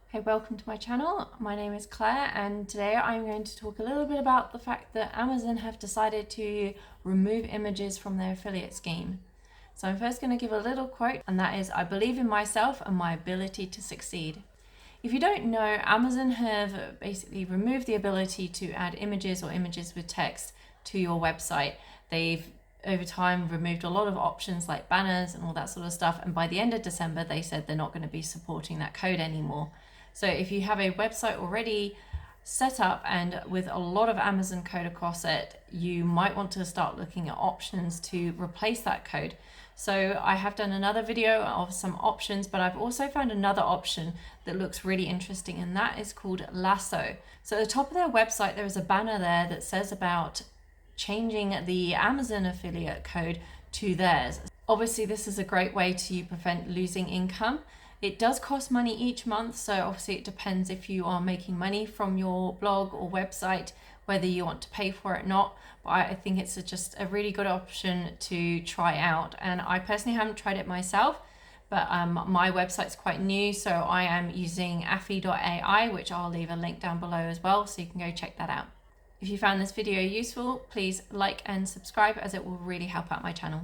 Hey, welcome to my channel. My name is Claire and today I'm going to talk a little bit about the fact that Amazon have decided to remove images from their affiliate scheme. So I'm first going to give a little quote, and that is, "I believe in myself and my ability to succeed." If you don't know, Amazon have basically removed the ability to add images or images with text to your website. They've over time removed a lot of options like banners and all that sort of stuff, and by the end of December they said they're not going to be supporting that code anymore. So if you have a website already set up and with a lot of Amazon code across it, you might want to start looking at options to replace that code. So I have done another video of some options, but I've also found another option that looks really interesting, and that is called Lasso. So at the top of their website, there is a banner there that says about changing the Amazon affiliate code to theirs. Obviously, this is a great way to prevent losing income. It does cost money each month, so obviously it depends if you are making money from your blog or website, whether you want to pay for it or not. But I think it's just a really good option to try out. And I personally haven't tried it myself, but my website's quite new, so I am using AFFI.AI, which I'll leave a link down below as well, so you can go check that out. If you found this video useful, please like and subscribe, as it will really help out my channel.